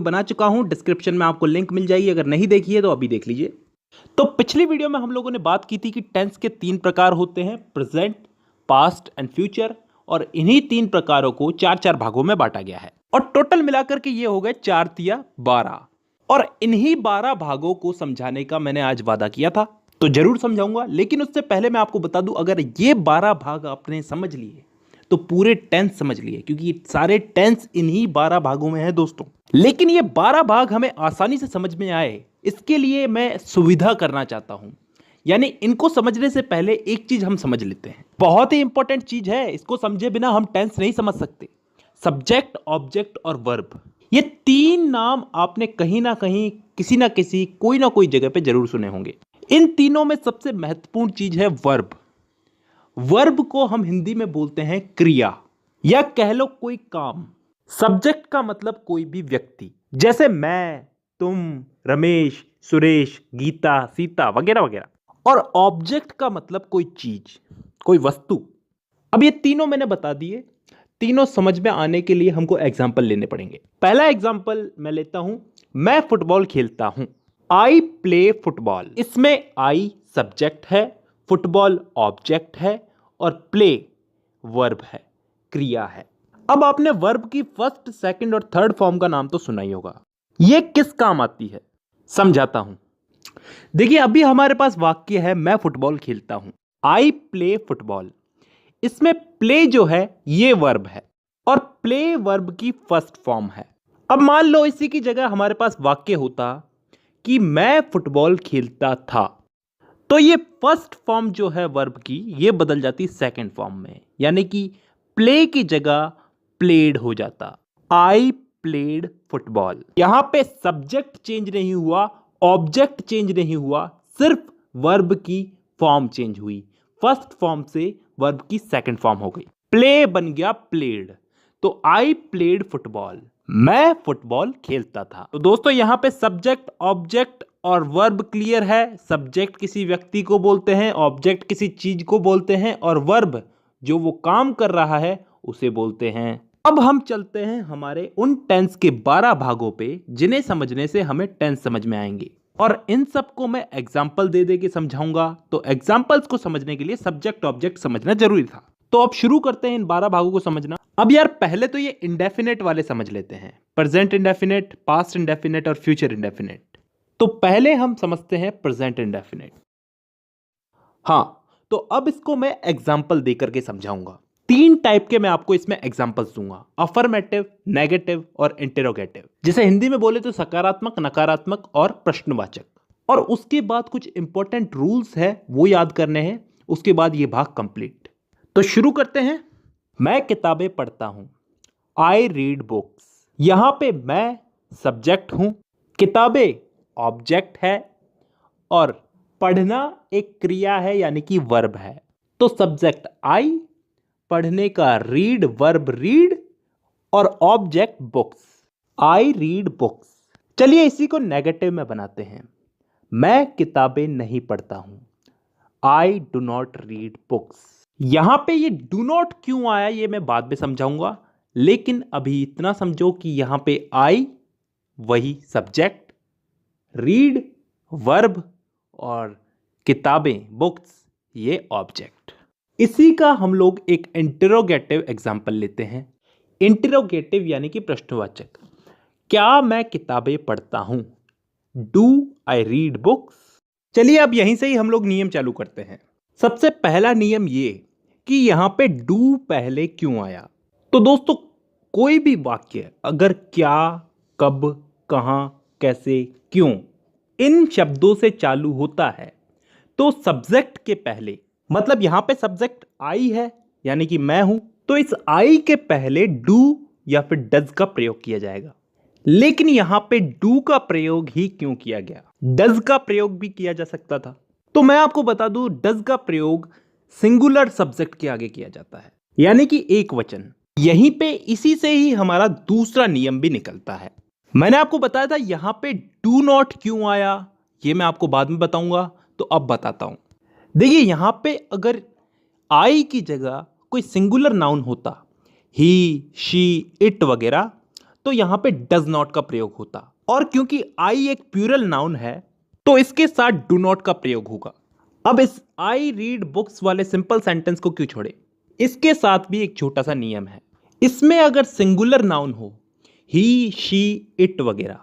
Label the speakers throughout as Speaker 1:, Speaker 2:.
Speaker 1: बना चुका हूं, डिस्क्रिप्शन में आपको लिंक मिल जाएगी, अगर नहीं देखी है तो अभी देख लीजिए। तो पिछली वीडियो में हम लोगों ने बात की थी कि टेंस के 3 प्रकार होते हैं, प्रेजेंट, पास्ट एंड फ्यूचर, और इन्हीं 3 प्रकारों को 4-4 भागों में बांटा गया है और टोटल मिलाकर के ये हो गए 4 तिया 12। और इन्हीं 12 भागों को समझाने का मैंने आज वादा किया था, तो जरूर समझाऊंगा। लेकिन उससे पहले मैं आपको बता दूं, अगर ये 12 भाग आपने समझ लिए तो पूरे टेंस समझ लिए, क्योंकि सारे टेंस इन्हीं 12 भागों में है दोस्तों। लेकिन ये 12 भाग हमें आसानी से समझ में आए, इसके लिए मैं सुविधा करना चाहता हूं। यानी इनको समझने से पहले एक चीज हम समझ लेते हैं, बहुत ही इंपॉर्टेंट चीज है, इसको समझे बिना हम टेंस नहीं समझ सकते। सब्जेक्ट, ऑब्जेक्ट और वर्ब, ये 3 नाम आपने कहीं ना कहीं, किसी ना किसी, कोई ना कोई जगह पे जरूर सुने होंगे। इन तीनों में सबसे महत्वपूर्ण चीज है वर्ब। वर्ब को हम हिंदी में बोलते हैं क्रिया, या कह लो कोई काम। सब्जेक्ट का मतलब कोई भी व्यक्ति, जैसे मैं, तुम, रमेश, सुरेश, गीता, सीता वगैरह वगैरह। और ऑब्जेक्ट का मतलब कोई चीज, कोई वस्तु। अब ये तीनों मैंने बता दिए, तीनों समझ में आने के लिए हमको एग्जाम्पल लेने पड़ेंगे। पहला एग्जाम्पल मैं लेता हूं, मैं फुटबॉल खेलता हूं, आई प्ले फुटबॉल। इसमें आई सब्जेक्ट है, फुटबॉल ऑब्जेक्ट है और प्ले वर्ब है, क्रिया है। अब आपने वर्ब की फर्स्ट, सेकंड और थर्ड फॉर्म का नाम तो सुना ही होगा। यह किस काम आती है समझाता हूं। देखिए, अभी हमारे पास वाक्य है मैं फुटबॉल खेलता हूं, आई प्ले फुटबॉल। इसमें प्ले जो है ये वर्ब है और प्ले वर्ब की फर्स्ट फॉर्म है। अब मान लो इसी की जगह हमारे पास वाक्य होता कि मैं फुटबॉल खेलता था, तो ये फर्स्ट फॉर्म जो है वर्ब की, ये बदल जाती सेकंड फॉर्म में, यानी कि प्ले की जगह प्लेड हो जाता, आई प्लेड फुटबॉल। यहां पे सब्जेक्ट चेंज नहीं हुआ, ऑब्जेक्ट चेंज नहीं हुआ, सिर्फ वर्ब की फॉर्म चेंज हुई। फर्स्ट फॉर्म से वर्ब की सेकंड फॉर्म हो गई, प्ले बन गया प्लेड। तो आई प्लेड फुटबॉल, मैं फुटबॉल खेलता था। तो दोस्तों यहां पे सब्जेक्ट, ऑब्जेक्ट और वर्ब क्लियर है। सब्जेक्ट किसी व्यक्ति को बोलते हैं, ऑब्जेक्ट किसी चीज को बोलते हैं और वर्ब जो वो काम कर रहा है उसे बोलते हैं। अब हम चलते हैं हमारे उन टेंस के 12 भागों पे, जिन्हें समझने से हमें टेंस समझ में आएंगे, और इन सबको मैं एग्जाम्पल दे दे के समझाऊंगा। तो एग्जाम्पल्स को समझने के लिए सब्जेक्ट ऑब्जेक्ट समझना जरूरी था। तो अब शुरू करते हैं इन 12 भागों को समझना। अब यार पहले तो ये इंडेफिनेट वाले समझ लेते हैं, प्रेजेंट इंडेफिनेट, पास्ट इंडेफिनेट और फ्यूचर इंडेफिनेट। तो पहले हम समझते हैं प्रेजेंट इंडेफिनेट। हाँ, तो अब इसको मैं एग्जाम्पल देकर के समझाऊंगा। 3 टाइप के मैं आपको इसमें एग्जाम्पल्स दूंगा, अफर्मेटिव, नेगेटिव और इंटेरोगेटिव। जिसे हिंदी में बोले तो सकारात्मक, नकारात्मक और प्रश्नवाचक। और उसके बाद कुछ इंपॉर्टेंट रूल्स है वो याद करने हैं, उसके बाद ये भाग कंप्लीट। तो शुरू करते हैं। मैं किताबें पढ़ता हूं, आई रीड बुक्स। यहां पे मैं सब्जेक्ट हूं, किताबें ऑब्जेक्ट है और पढ़ना एक क्रिया है, यानी कि वर्ब है। तो सब्जेक्ट आई, पढ़ने का रीड वर्ब रीड और object books, I read books. चलिए इसी को नेगेटिव में बनाते हैं। मैं किताबें नहीं पढ़ता हूं, I do not read books. यहां पे ये डू नॉट क्यों आया ये मैं बाद में समझाऊंगा, लेकिन अभी इतना समझो कि यहां पे आई वही सब्जेक्ट, रीड वर्ब और किताबें बुक्स ये ऑब्जेक्ट। इसी का हम लोग एक इंटरोगेटिव एग्जाम्पल लेते हैं। इंटरोगेटिव यानी कि प्रश्नवाचक। क्या मैं किताबें पढ़ता हूं, डू आई रीड बुक्स। चलिए अब यहीं से ही हम लोग नियम चालू करते हैं। सबसे पहला नियम ये कि यहां पे डू पहले क्यों आया। तो दोस्तों कोई भी वाक्य अगर क्या, कब, कहां, कैसे, क्यों इन शब्दों से चालू होता है तो सब्जेक्ट के पहले, मतलब यहां पे सब्जेक्ट आई है यानी कि मैं हूं, तो इस आई के पहले डू या फिर डज का प्रयोग किया जाएगा। लेकिन यहां पे डू का प्रयोग ही क्यों किया गया, डज का प्रयोग भी किया जा सकता था। तो मैं आपको बता दूं, डज का प्रयोग सिंगुलर सब्जेक्ट के आगे किया जाता है, यानी कि एक वचन। यहीं पे इसी से ही हमारा दूसरा नियम भी निकलता है। मैंने आपको बताया था यहां पे डू नॉट क्यों आया, ये मैं आपको बाद में बताऊंगा, तो अब बताता हूं। देखिए यहां पे अगर आई की जगह कोई सिंगुलर नाउन होता, ही, शी, इट वगैरह, तो यहां पे डज नॉट का प्रयोग होता, और क्योंकि आई एक प्लूरल नाउन है तो इसके साथ डू नॉट का प्रयोग होगा। अब इस आई रीड बुक्स वाले सिंपल सेंटेंस को क्यों छोड़े, इसके साथ भी एक छोटा सा नियम है। इसमें अगर सिंगुलर नाउन हो, ही, शी, इट वगैरह,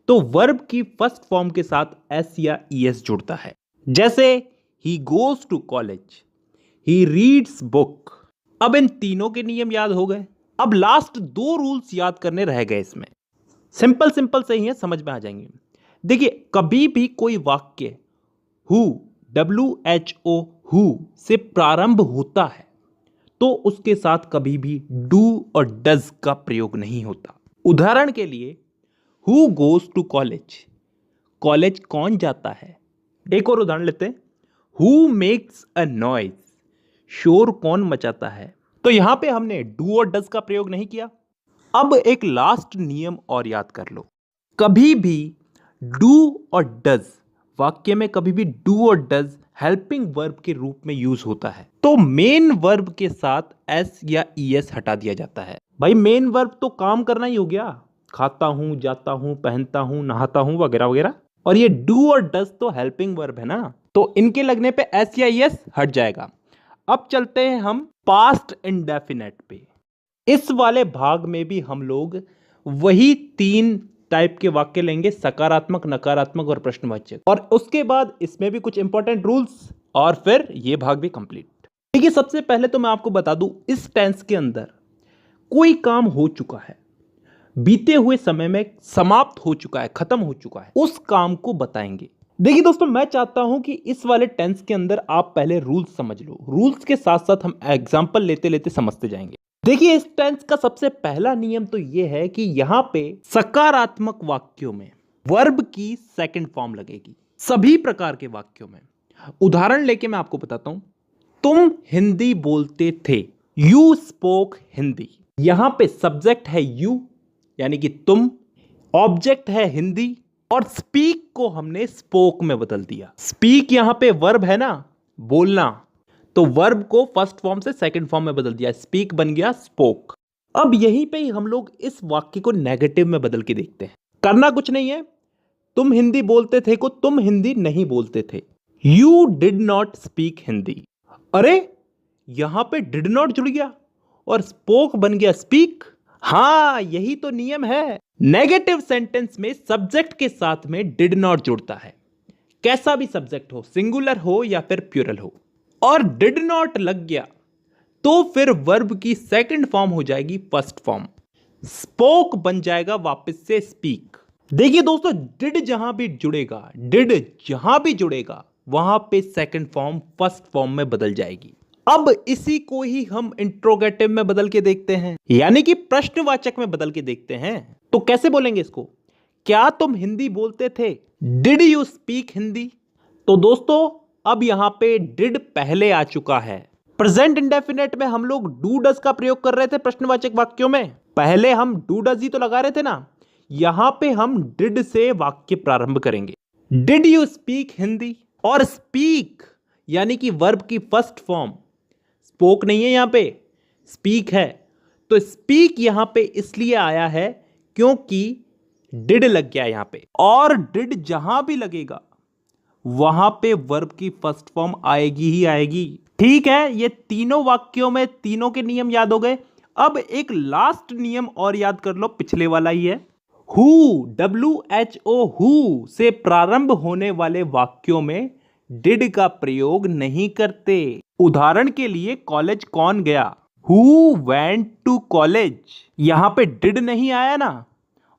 Speaker 1: तो वर्ब की फर्स्ट फॉर्म के साथ एस या ईएस जुड़ता है। जैसे he goes to college, he reads book. अब इन तीनों के नियम याद हो गए। अब लास्ट 2 रूल्स याद करने रह गए। इसमें सिंपल से ही है, समझ में आ जाएंगे। देखिए, कभी भी कोई वाक्य हु, WHO, हु से प्रारंभ होता है तो उसके साथ कभी भी डू और डज का प्रयोग नहीं होता। उदाहरण के लिए, who goes to college, college कौन जाता है। एक और उदाहरण लेते हैं, हु मेक्स अ नॉइज, शोर कौन मचाता है। तो यहां पे हमने डू और डज का प्रयोग नहीं किया। अब एक लास्ट नियम और याद कर लो, कभी भी डू और डज, वाक्य में कभी भी डू और डज हेल्पिंग वर्ब के रूप में यूज होता है तो मेन वर्ब के साथ एस या ईएस हटा दिया जाता है। भाई मेन वर्ब तो काम करना ही हो गया, खाता हूं, जाता हूं, पहनता हूं, नहाता हूं वगैरह वगैरह, और ये डू और डज तो हेल्पिंग वर्ब है ना, तो इनके लगने पे एस या ईएस हट जाएगा। अब चलते हैं हम पास्ट इंडेफिनेट पे। इस वाले भाग में भी हम लोग वही 3 टाइप के वाक्य लेंगे, सकारात्मक, नकारात्मक और प्रश्नवाचक, और उसके बाद इसमें भी कुछ इंपॉर्टेंट रूल्स, और फिर ये भाग भी कंप्लीट। देखिए, सबसे पहले तो मैं आपको बता दूं, इस टेंस के अंदर कोई काम हो चुका है, बीते हुए समय में समाप्त हो चुका है, खत्म हो चुका है, उस काम को बताएंगे। देखिए दोस्तों, मैं चाहता हूं कि इस वाले टेंस के अंदर आप पहले रूल्स समझ लो, रूल्स के साथ साथ हम एग्जांपल लेते लेते समझते जाएंगे। देखिए, इस टेंस का सबसे पहला नियम तो यह है कि यहां पे सकारात्मक वाक्यों में वर्ब की सेकंड फॉर्म लगेगी, सभी प्रकार के वाक्यों में। उदाहरण लेके मैं आपको बताता हूं, तुम हिंदी बोलते थे, यू स्पोक हिंदी। यहां पे सब्जेक्ट है यू यानी कि तुम, ऑब्जेक्ट है हिंदी, और स्पीक को हमने स्पोक में बदल दिया। स्पीक यहां पे वर्ब है ना, बोलना, तो वर्ब को फर्स्ट फॉर्म से सेकंड फॉर्म में बदल दिया, स्पीक बन गया स्पोक। अब यहीं पे ही हम लोग इस वाक्य को नेगेटिव में बदल के देखते हैं। करना कुछ नहीं है, तुम हिंदी बोलते थे को तुम हिंदी नहीं बोलते थे, you did not speak Hindi. अरे यहां पे डिड नॉट जुड़ गया और स्पोक बन गया स्पीक। हां, यही तो नियम है, नेगेटिव सेंटेंस में सब्जेक्ट के साथ में डिड नॉट जुड़ता है, कैसा भी सब्जेक्ट हो, सिंगुलर हो या फिर प्लूरल हो, और डिड नॉट लग गया तो फिर वर्ब की सेकंड फॉर्म हो जाएगी फर्स्ट फॉर्म, स्पोक बन जाएगा वापस से स्पीक। देखिए दोस्तों, डिड जहां भी जुड़ेगा वहां पे सेकंड फॉर्म फर्स्ट फॉर्म में बदल जाएगी। अब इसी को ही हम इंट्रोगेटिव में बदल के देखते हैं, यानी कि प्रश्नवाचक में बदल के देखते हैं। तो कैसे बोलेंगे इसको, क्या तुम हिंदी बोलते थे, डिड यू स्पीक हिंदी। तो दोस्तों, अब यहां पे डिड पहले आ चुका है। प्रेजेंट इंडेफिनेट में हम लोग डू डज का प्रयोग कर रहे थे प्रश्नवाचक वाक्यों में, पहले हम डू डज ही तो लगा रहे थे ना, यहां पे हम डिड से वाक्य प्रारंभ करेंगे। डिड यू स्पीक हिंदी, और स्पीक यानी कि वर्ब की फर्स्ट फॉर्म, स्पोक नहीं है यहां पे, स्पीक है, तो स्पीक यहां पे इसलिए आया है क्योंकि डिड लग गया यहां पे, और डिड जहां भी लगेगा वहां पे वर्ब की फर्स्ट फॉर्म आएगी ही आएगी। ठीक है, ये तीनों वाक्यों में तीनों के नियम याद हो गए। अब एक लास्ट नियम और याद कर लो, पिछले वाला ही है, हु, WHO, हु से प्रारंभ होने वाले वाक्यों में डिड का प्रयोग नहीं करते। उदाहरण के लिए, कॉलेज कौन गया, हु वेंट टू कॉलेज, यहां पे डिड नहीं आया ना,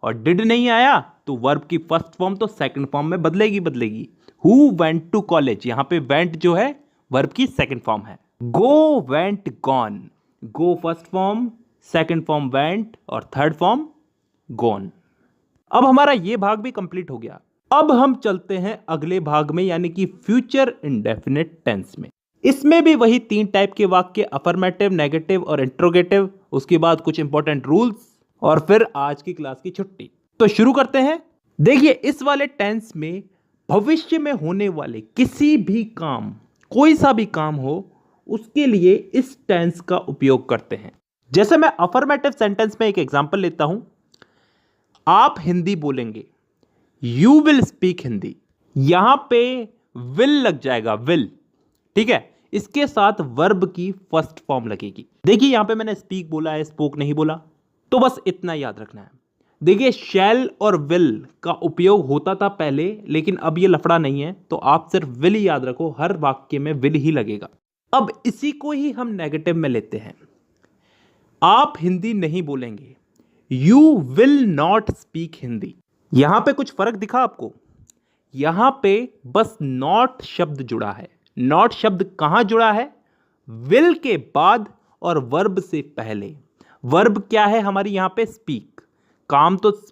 Speaker 1: और डिड नहीं आया तो वर्ब की फर्स्ट फॉर्म तो सेकंड फॉर्म में बदलेगी। हु वेंट टू कॉलेज, यहां पे वेंट जो है वर्ब की सेकंड फॉर्म है। Go went gone, go first form, second form went, और थर्ड फॉर्म गॉन। अब हमारा ये भाग भी कंप्लीट हो गया। अब हम चलते हैं अगले भाग में, यानी कि फ्यूचर इंडेफिनिट टेंस में। इसमें भी वही 3 टाइप के वाक्य, अफर्मेटिव, नेगेटिव और इंट्रोगेटिव, उसके बाद कुछ इंपॉर्टेंट रूल्स, और फिर आज की क्लास की छुट्टी। तो शुरू करते हैं। देखिए, इस वाले टेंस में भविष्य में होने वाले किसी भी काम, कोई सा भी काम हो, उसके लिए इस टेंस का उपयोग करते हैं। जैसे मैं अफर्मेटिव सेंटेंस में एक एग्जांपल लेता हूं, आप हिंदी बोलेंगे, यू विल स्पीक हिंदी। यहां पे विल लग जाएगा, विल, ठीक है। इसके साथ वर्ब की फर्स्ट फॉर्म लगेगी। देखिए यहां पे मैंने स्पीक बोला है, स्पोक नहीं बोला, तो बस इतना याद रखना है। देखिए शैल और विल का उपयोग होता था पहले, लेकिन अब ये लफड़ा नहीं है, तो आप सिर्फ विल ही याद रखो, हर वाक्य में विल ही लगेगा। अब इसी को ही हम नेगेटिव में लेते हैं। आप हिंदी नहीं बोलेंगे, you will not speak Hindi. यहां पे कुछ फर्क दिखा आपको? यहां पे बस नॉट शब्द जुड़ा है। नॉट शब्द कहां जुड़ा है? विल के बाद और वर्ब से पहले। वर्ब क्या है हमारी यहां पे? स्पीक। काम तो